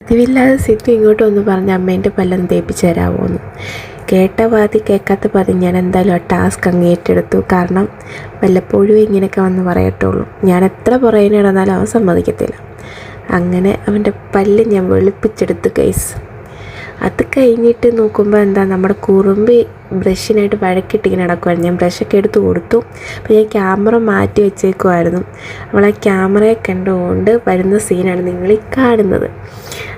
പതിവില്ലാതെ സിദ്ധു ഇങ്ങോട്ട് വന്ന് പറഞ്ഞ് അമ്മേൻ്റെ പല്ലൊന്ന് തേപ്പിച്ച് തരാമോന്ന്. കേട്ട പാതി കേൾക്കാത്ത പാതി ഞാൻ എന്തായാലും ആ ടാസ്ക് അങ്ങ് ഏറ്റെടുത്തു. കാരണം വല്ലപ്പോഴും ഇങ്ങനെയൊക്കെ വന്ന് പറയത്തുള്ളൂ. ഞാൻ എത്ര പുറകിന് നടന്നാലും അവൻ സമ്മതിക്കത്തില്ല. അങ്ങനെ അവൻ്റെ പല്ല് ഞാൻ വെളുപ്പിച്ചെടുത്ത് ഗൈസ്. അത് കഴിഞ്ഞിട്ട് നോക്കുമ്പോൾ എന്താ നമ്മുടെ കുറുമ്പി ബ്രഷിനായിട്ട് വഴക്കിട്ടിങ്ങനെ നടക്കുമായിരുന്നു. ഞാൻ ബ്രഷൊക്കെ എടുത്ത് കൊടുത്തു. അപ്പോൾ ഞാൻ ക്യാമറ മാറ്റി വെച്ചേക്കുമായിരുന്നു. അവൾ ആ ക്യാമറയെ കണ്ടുകൊണ്ട് വരുന്ന സീനാണ് നിങ്ങളീ കാണുന്നത്.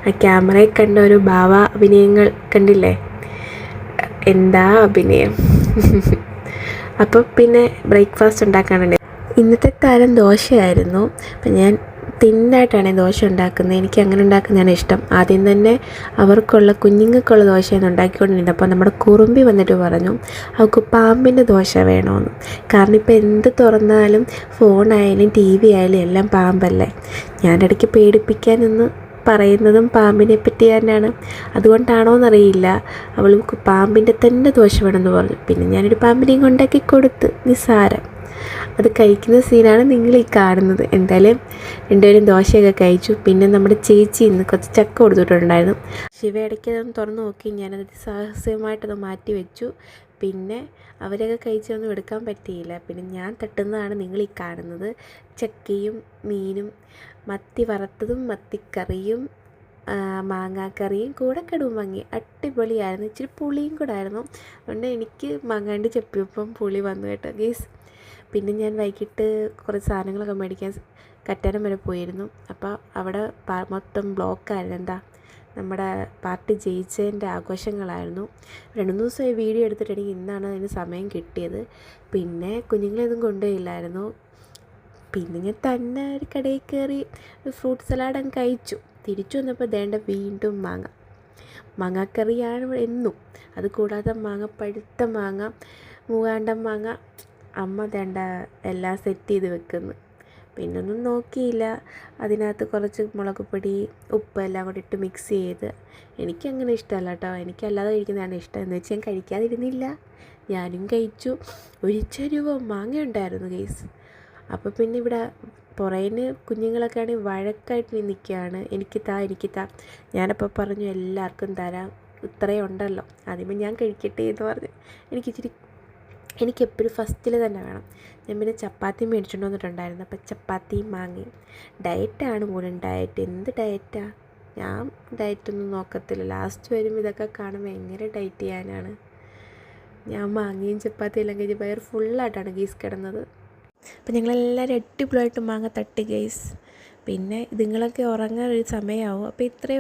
ആ ക്യാമറയെ കണ്ട ഒരു ഭാവ അഭിനയങ്ങൾ കണ്ടില്ലേ, എന്താ അഭിനയം. അപ്പോൾ പിന്നെ ബ്രേക്ക്ഫാസ്റ്റ് ഉണ്ടാക്കാനുണ്ട്. ഇന്നത്തെ താരം ദോശയായിരുന്നു. അപ്പം ഞാൻ തിന്നായിട്ടാണ് ദോശ ഉണ്ടാക്കുന്നത്. എനിക്ക് അങ്ങനെ ഉണ്ടാക്കുന്നതാണ് ഇഷ്ടം. ആദ്യം തന്നെ അവർക്കുള്ള കുഞ്ഞുങ്ങൾക്കുള്ള ദോശയൊന്നും ഉണ്ടാക്കിക്കൊണ്ടിരുന്നത്. അപ്പോൾ നമ്മുടെ കുറുമ്പി വന്നിട്ട് പറഞ്ഞു അവൾക്ക് പാമ്പിൻ്റെ ദോശ വേണമെന്ന്. കാരണം ഇപ്പോൾ എന്ത് തുറന്നാലും ഫോണായാലും ടി വി ആയാലും എല്ലാം പാമ്പല്ലേ. ഞാനിടയ്ക്ക് പേടിപ്പിക്കാനെന്ന് പറയുന്നതും പാമ്പിനെ പറ്റി തന്നെയാണ്. അതുകൊണ്ടാണോ എന്നറിയില്ല, അവൾക്ക് പാമ്പിൻ്റെ തന്നെ ദോശ വേണമെന്ന് പറഞ്ഞു. പിന്നെ ഞാനൊരു പാമ്പിനെയും കൊണ്ടാക്കി കൊടുത്ത്, നിസ്സാരം. അത് കഴിക്കുന്ന സീനാണ് നിങ്ങൾ ഈ കാണുന്നത്. എന്തായാലും രണ്ടുപേരും ദോശയൊക്കെ കഴിച്ചു. പിന്നെ നമ്മുടെ ചേച്ചി ഇന്ന് കുറച്ച് ചക്ക കൊടുത്തിട്ടുണ്ടായിരുന്നു. ശിവ ഇടയ്ക്കതൊന്ന് തുറന്ന് നോക്കി. ഞാനത് സാഹസ്യമായിട്ടത് മാറ്റി വെച്ചു. പിന്നെ അവരൊക്കെ കഴിച്ചൊന്നും എടുക്കാൻ പറ്റിയില്ല. പിന്നെ ഞാൻ തട്ടുന്നതാണ് നിങ്ങൾ ഈ കാണുന്നത്. ചക്കയും മീനും മത്തി വറുത്തതും മത്തിക്കറിയും മാങ്ങാക്കറിയും കൂടെ കടുവും വാങ്ങി. അടിപൊളിയായിരുന്നു. ഇച്ചിരി പുളിയും കൂടെ ആയിരുന്നു. അതുകൊണ്ട് എനിക്ക് മാങ്ങാണ്ട് ചെപ്പിയപ്പം പുളി വന്നു കേട്ടോ ഗീസ്. പിന്നെ ഞാൻ വൈകിട്ട് കുറച്ച് സാധനങ്ങളൊക്കെ മേടിക്കാൻ കറ്റാനം വരെ പോയിരുന്നു. അപ്പോൾ അവിടെ മൊത്തം ബ്ലോക്കായിരുന്നു. എന്താ നമ്മുടെ പാർട്ടി ജയിച്ചതിൻ്റെ ആഘോഷങ്ങളായിരുന്നു. 2-3 ദിവസമായി വീഡിയോ എടുത്തിട്ടുണ്ടെങ്കിൽ ഇന്നാണ് അതിന് സമയം കിട്ടിയത്. പിന്നെ കുഞ്ഞുങ്ങളെയൊന്നും കൊണ്ടുപോയില്ലായിരുന്നു. പിന്നെ ഞാൻ തന്നെ ഒരു കടയിൽ കയറി ഫ്രൂട്ട് സലാഡ് അങ്ങ് കഴിച്ചു. തിരിച്ചു വന്നപ്പോൾ ദേണ്ട വീണ്ടും മാങ്ങാക്കറിയാണ് എന്നും. അതുകൂടാതെ പഴുത്ത മാങ്ങ, മൂവാണ്ടൻ മാങ്ങ അമ്മ ദേണ്ട എല്ലാം സെറ്റ് ചെയ്ത് വെക്കുന്നു. പിന്നൊന്നും നോക്കിയില്ല. അതിനകത്ത് കുറച്ച് മുളക് പൊടി ഉപ്പ് എല്ലാം കൂടി ഇട്ട് മിക്സ് ചെയ്ത്. എനിക്കങ്ങനെ ഇഷ്ടമല്ല കേട്ടോ. എനിക്കല്ലാതെ കഴിക്കുന്നതാണ് ഇഷ്ടം. എന്ന് വെച്ച് ഞാൻ കഴിക്കാതിരുന്നില്ല, ഞാനും കഴിച്ചു. ഒരു ചെരുവോ മാങ്ങ ഉണ്ടായിരുന്നു ഗൈസ്. അപ്പോൾ പിന്നെ ഇവിടെ പുറകിന് കുഞ്ഞുങ്ങളൊക്കെ ആണെങ്കിൽ വഴക്കായിട്ട് നിൽക്കുകയാണ്. എനിക്ക് താ. ഞാനപ്പോൾ പറഞ്ഞു എല്ലാവർക്കും തരാം, ഇത്രയും ഉണ്ടല്ലോ, ആദ്യമേ ഞാൻ കഴിക്കട്ടെ എന്ന് പറഞ്ഞു. എനിക്കെപ്പോഴും ഫസ്റ്റിൽ തന്നെ വേണം. ഞാൻ പിന്നെ ചപ്പാത്തി മേടിച്ചുകൊണ്ട് വന്നിട്ടുണ്ടായിരുന്നു. അപ്പോൾ ചപ്പാത്തിയും മാങ്ങയും. ഡയറ്റാണ് പോലും. ഡയറ്റ് എന്ത് ഡയറ്റാണ്. ഞാൻ ഡയറ്റൊന്നും നോക്കത്തില്ല. ലാസ്റ്റ് വരുമ്പോൾ ഇതൊക്കെ കാണുമ്പോൾ എങ്ങനെ ഡയറ്റ് ചെയ്യാനാണ്. ഞാൻ മാങ്ങയും ചപ്പാത്തിയും എല്ലാം കഴിച്ച് വയർ ഫുള്ളായിട്ടാണ് ഗീസ് കിടന്നത്. അപ്പോൾ ഞങ്ങളെല്ലാവരും അടിപൊളിയായിട്ട് മാങ്ങ തട്ടി ഗൈസ്. പിന്നെ ഇതുങ്ങളൊക്കെ ഉറങ്ങാൻ ഒരു സമയമാവും. അപ്പോൾ ഇത്രയും